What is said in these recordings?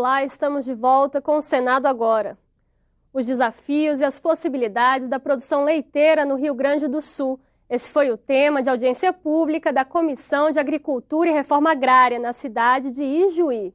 Olá, estamos de volta com o Senado Agora. Os desafios e as possibilidades da produção leiteira no Rio Grande do Sul. Esse foi o tema de audiência pública da Comissão de Agricultura e Reforma Agrária na cidade de Ijuí.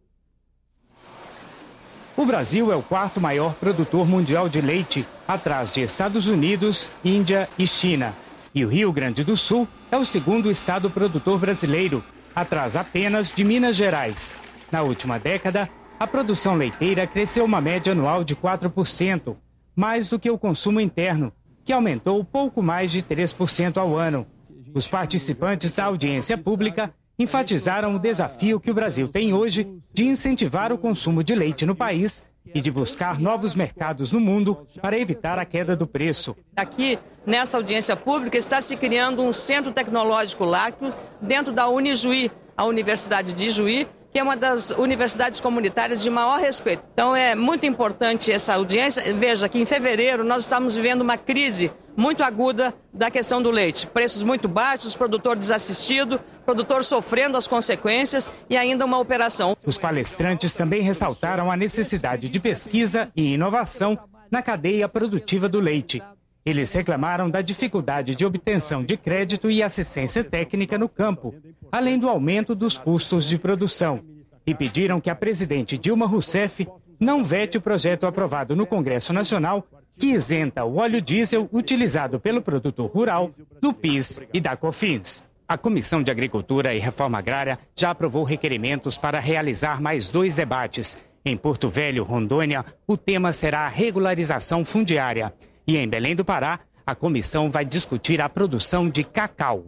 O Brasil é o quarto maior produtor mundial de leite, atrás de Estados Unidos, Índia e China. E o Rio Grande do Sul é o segundo estado produtor brasileiro, atrás apenas de Minas Gerais. Na última década, a produção leiteira cresceu uma média anual de 4%, mais do que o consumo interno, que aumentou pouco mais de 3% ao ano. Os participantes da audiência pública enfatizaram o desafio que o Brasil tem hoje de incentivar o consumo de leite no país e de buscar novos mercados no mundo para evitar a queda do preço. Aqui, nessa audiência pública, está se criando um centro tecnológico lácteo dentro da Unijuí, a Universidade de Ijuí, que é uma das universidades comunitárias de maior respeito. Então é muito importante essa audiência. Veja que em fevereiro nós estamos vivendo uma crise muito aguda da questão do leite. Preços muito baixos, produtor desassistido, produtor sofrendo as consequências e ainda uma operação. Os palestrantes também ressaltaram a necessidade de pesquisa e inovação na cadeia produtiva do leite. Eles reclamaram da dificuldade de obtenção de crédito e assistência técnica no campo, além do aumento dos custos de produção. E pediram que a presidente Dilma Rousseff não vete o projeto aprovado no Congresso Nacional que isenta o óleo diesel utilizado pelo produtor rural do PIS e da COFINS. A Comissão de Agricultura e Reforma Agrária já aprovou requerimentos para realizar mais 2 debates. Em Porto Velho, Rondônia, o tema será a regularização fundiária. E em Belém do Pará, a comissão vai discutir a produção de cacau.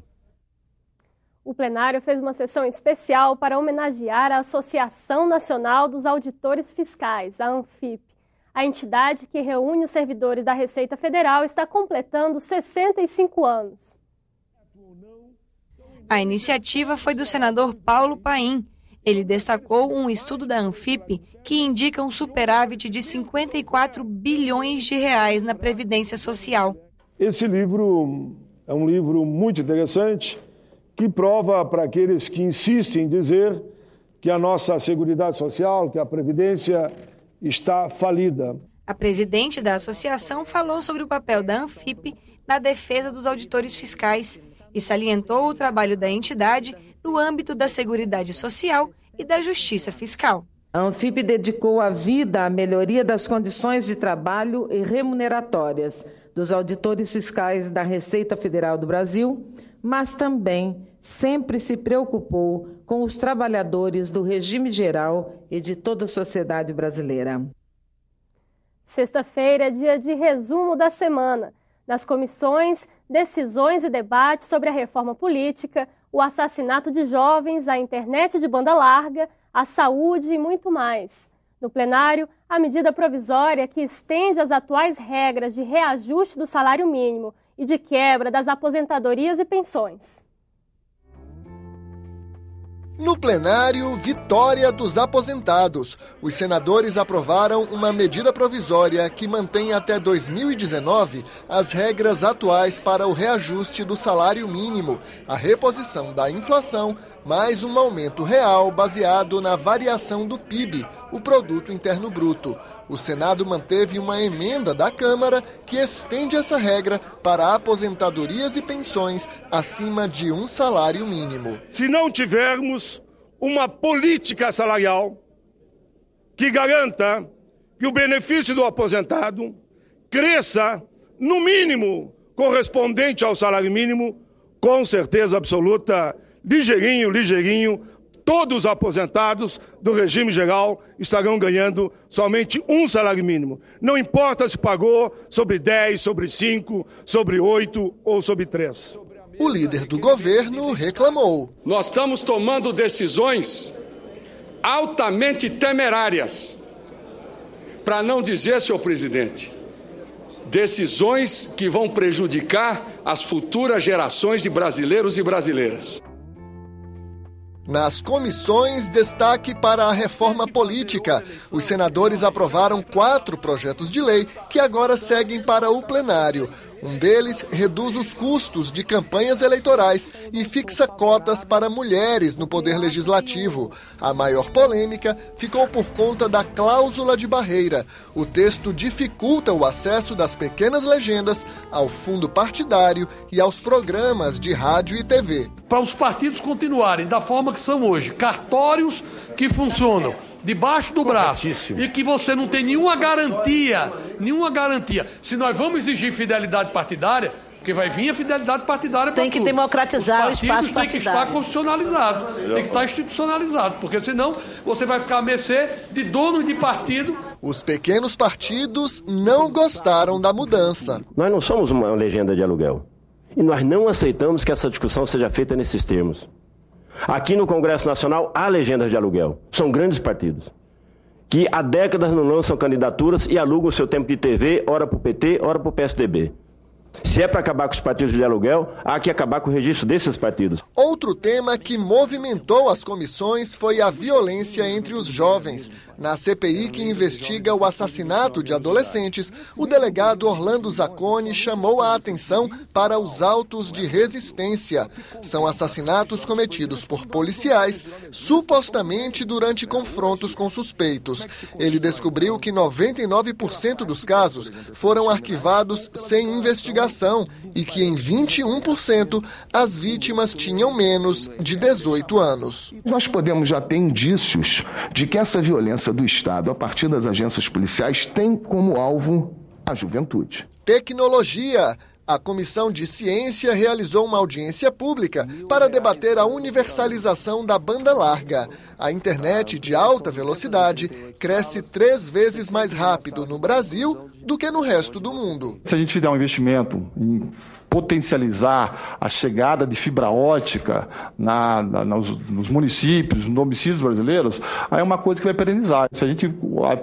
O plenário fez uma sessão especial para homenagear a Associação Nacional dos Auditores Fiscais, a ANFIP. A entidade que reúne os servidores da Receita Federal está completando 65 anos. A iniciativa foi do senador Paulo Paim. Ele destacou um estudo da ANFIP que indica um superávit de 54 bilhões de reais na Previdência Social. Esse livro é um livro muito interessante que prova para aqueles que insistem em dizer que a nossa Seguridade Social, que a Previdência está falida. A presidente da associação falou sobre o papel da ANFIP na defesa dos auditores fiscais e salientou o trabalho da entidade no âmbito da Seguridade Social e da Justiça Fiscal. A ANFIP dedicou a vida à melhoria das condições de trabalho e remuneratórias dos auditores fiscais da Receita Federal do Brasil, mas também sempre se preocupou com os trabalhadores do regime geral e de toda a sociedade brasileira. Sexta-feira é dia de resumo da semana. Nas comissões, decisões e debates sobre a reforma política, o assassinato de jovens, a internet de banda larga, a saúde e muito mais. No plenário, a medida provisória que estende as atuais regras de reajuste do salário mínimo e de quebra das aposentadorias e pensões. No plenário, vitória dos aposentados. Os senadores aprovaram uma medida provisória que mantém até 2019 as regras atuais para o reajuste do salário mínimo, a reposição da inflação, mais um aumento real baseado na variação do PIB, o Produto Interno Bruto. O Senado manteve uma emenda da Câmara que estende essa regra para aposentadorias e pensões acima de um salário mínimo. Se não tivermos uma política salarial que garanta que o benefício do aposentado cresça, no mínimo, correspondente ao salário mínimo, com certeza absoluta, ligeirinho, todos os aposentados do regime geral estarão ganhando somente um salário mínimo. Não importa se pagou sobre 10, sobre 5, sobre 8 ou sobre 3. O líder do governo reclamou. Nós estamos tomando decisões altamente temerárias. Para não dizer, senhor presidente, decisões que vão prejudicar as futuras gerações de brasileiros e brasileiras. Nas comissões, destaque para a reforma política. Os senadores aprovaram 4 projetos de lei que agora seguem para o plenário. Um deles reduz os custos de campanhas eleitorais e fixa cotas para mulheres no poder legislativo. A maior polêmica ficou por conta da cláusula de barreira. O texto dificulta o acesso das pequenas legendas ao fundo partidário e aos programas de rádio e TV. Para os partidos continuarem da forma que são hoje, cartórios que funcionam debaixo do braço e que você não tem nenhuma garantia. Se nós vamos exigir fidelidade partidária, porque vai vir a fidelidade partidária para tudo. Tem que democratizar o espaço partidário. Tem que estar constitucionalizado, tem que estar institucionalizado, porque senão você vai ficar à mercê de dono de partido. Os pequenos partidos não gostaram da mudança. Nós não somos uma legenda de aluguel e nós não aceitamos que essa discussão seja feita nesses termos. Aqui no Congresso Nacional há legendas de aluguel. São grandes partidos que há décadas não lançam candidaturas e alugam o seu tempo de TV, ora para o PT, ora para o PSDB. Se é para acabar com os partidos de aluguel, há que acabar com o registro desses partidos. Outro tema que movimentou as comissões foi a violência entre os jovens. Na CPI que investiga o assassinato de adolescentes, o delegado Orlando Zacconi chamou a atenção para os autos de resistência. São assassinatos cometidos por policiais, supostamente durante confrontos com suspeitos. Ele descobriu que 99% dos casos foram arquivados sem investigação e que em 21% as vítimas tinham menos de 18 anos. Nós podemos já ter indícios de que essa violência do Estado, a partir das agências policiais, tem como alvo a juventude. Tecnologia. A Comissão de Ciência realizou uma audiência pública para debater a universalização da banda larga. A internet de alta velocidade cresce 3 vezes mais rápido no Brasil do que no resto do mundo. Se a gente fizer um investimento em potencializar a chegada de fibra ótica nos municípios, nos domicílios brasileiros, aí é uma coisa que vai perenizar. Se a gente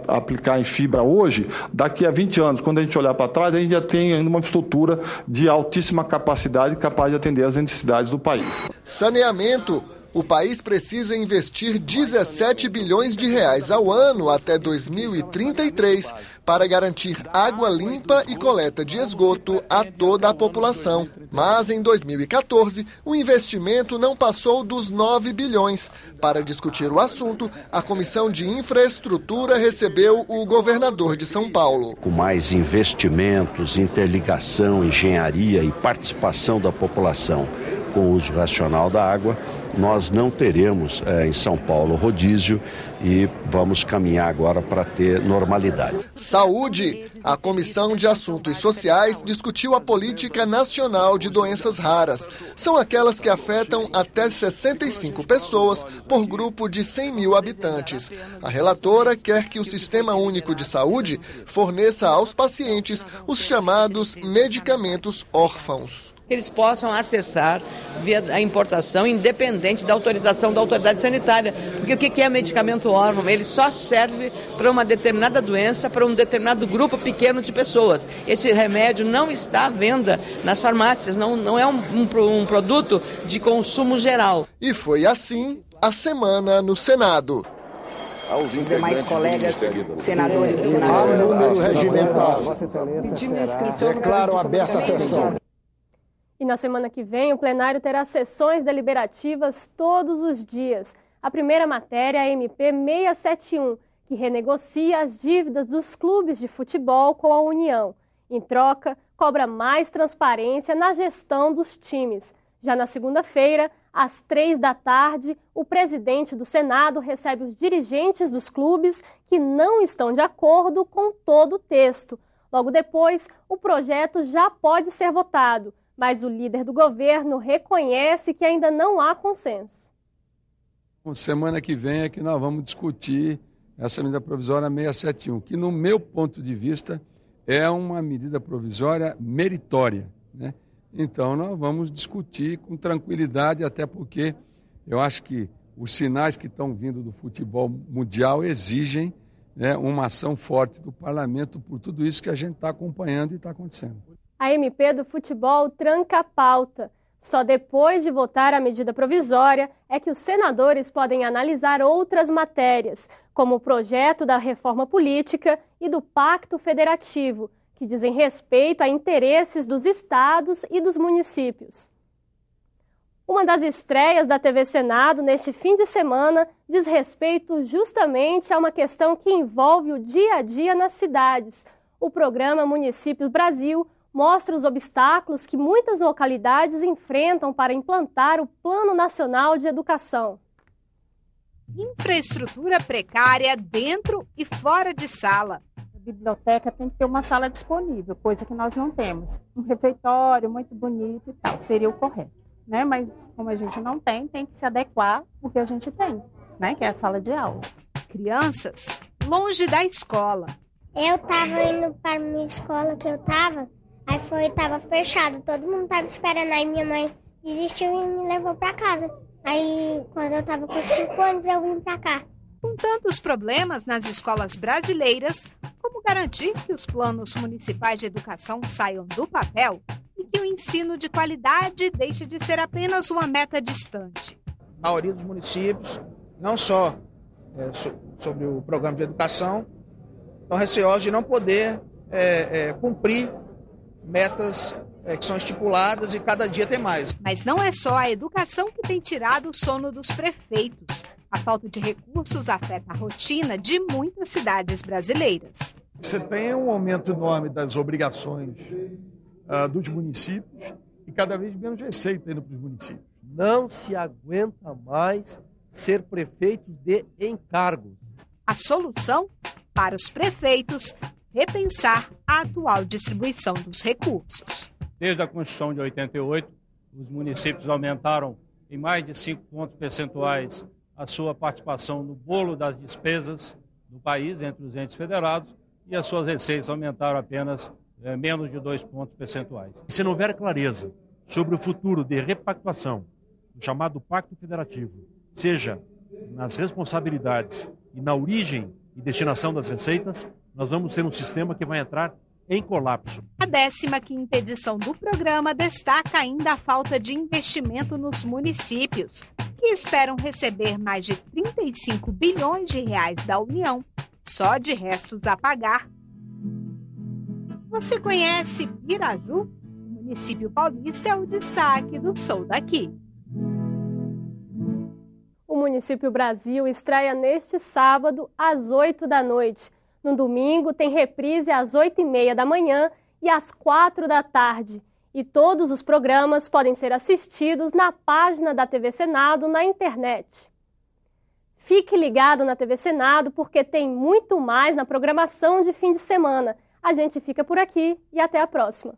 aplicar em fibra hoje, daqui a 20 anos, quando a gente olhar para trás, a gente já tem ainda uma estrutura de altíssima capacidade capaz de atender às necessidades do país. Saneamento. O país precisa investir 17 bilhões de reais ao ano até 2033 para garantir água limpa e coleta de esgoto a toda a população. Mas em 2014, o investimento não passou dos 9 bilhões. Para discutir o assunto, a Comissão de Infraestrutura recebeu o governador de São Paulo. Com mais investimentos, interligação, engenharia e participação da população com o uso racional da água, nós não teremos em São Paulo rodízio e vamos caminhar agora para ter normalidade. Saúde. A Comissão de Assuntos Sociais discutiu a Política Nacional de Doenças Raras. São aquelas que afetam até 65 pessoas por grupo de 100 mil habitantes. A relatora quer que o Sistema Único de Saúde forneça aos pacientes os chamados medicamentos órfãos. Eles possam acessar via a importação, independente da autorização da autoridade sanitária. Porque o que é medicamento órfão? Ele só serve para uma determinada doença, para um determinado grupo pequeno de pessoas. Esse remédio não está à venda nas farmácias, não é um produto de consumo geral. E foi assim a semana no Senado. Os demais colegas, senadores e senadoras. Número regimental. Declaro aberta a sessão. E na semana que vem, o plenário terá sessões deliberativas todos os dias. A primeira matéria é a MP 671, que renegocia as dívidas dos clubes de futebol com a União. Em troca, cobra mais transparência na gestão dos times. Já na segunda-feira, às 15h, o presidente do Senado recebe os dirigentes dos clubes que não estão de acordo com todo o texto. Logo depois, o projeto já pode ser votado. Mas o líder do governo reconhece que ainda não há consenso. Semana que vem é que nós vamos discutir essa medida provisória 671, que no meu ponto de vista é uma medida provisória meritória, né? Então nós vamos discutir com tranquilidade, até porque eu acho que os sinais que estão vindo do futebol mundial exigem, né, uma ação forte do parlamento por tudo isso que a gente está acompanhando e está acontecendo. A MP do futebol tranca a pauta. Só depois de votar a medida provisória é que os senadores podem analisar outras matérias, como o projeto da reforma política e do Pacto Federativo, que dizem respeito a interesses dos estados e dos municípios. Uma das estreias da TV Senado neste fim de semana diz respeito justamente a uma questão que envolve o dia a dia nas cidades. O programa Municípios Brasil mostra os obstáculos que muitas localidades enfrentam para implantar o Plano Nacional de Educação. Infraestrutura precária dentro e fora de sala. A biblioteca tem que ter uma sala disponível, coisa que nós não temos. Um refeitório muito bonito e tal, seria o correto, né? Mas como a gente não tem, tem que se adequar ao que a gente tem, né? Que é a sala de aula. Crianças longe da escola. Eu estava indo para a minha escola que eu estava, estava fechado, todo mundo estava esperando, aí minha mãe desistiu e me levou para casa. Aí, quando eu estava com 5 anos, eu vim para cá. Com tantos problemas nas escolas brasileiras, como garantir que os planos municipais de educação saiam do papel e que o ensino de qualidade deixe de ser apenas uma meta distante? A maioria dos municípios, não só sobre o programa de educação, estão receosos de não poder cumprir metas que são estipuladas e cada dia tem mais. Mas não é só a educação que tem tirado o sono dos prefeitos. A falta de recursos afeta a rotina de muitas cidades brasileiras. Você tem um aumento enorme das obrigações dos municípios e cada vez menos receita indo para os municípios. Não se aguenta mais ser prefeito de encargos. A solução? Para os prefeitos, repensar a atual distribuição dos recursos. Desde a Constituição de 88, os municípios aumentaram em mais de 5 pontos percentuais a sua participação no bolo das despesas do país entre os entes federados e as suas receitas aumentaram apenas menos de 2 pontos percentuais. Se não houver clareza sobre o futuro de repactuação, o chamado Pacto Federativo, seja nas responsabilidades e na origem e destinação das receitas, nós vamos ter um sistema que vai entrar em colapso. A 15ª edição do programa destaca ainda a falta de investimento nos municípios, que esperam receber mais de 35 bilhões de reais da União, só de restos a pagar. Você conhece Piraju? O município paulista é o destaque do Sou Daqui. O Município Brasil estreia neste sábado, às 8 da noite. No domingo, tem reprise às 8h30 da manhã e às 4 da tarde. E todos os programas podem ser assistidos na página da TV Senado na internet. Fique ligado na TV Senado porque tem muito mais na programação de fim de semana. A gente fica por aqui e até a próxima.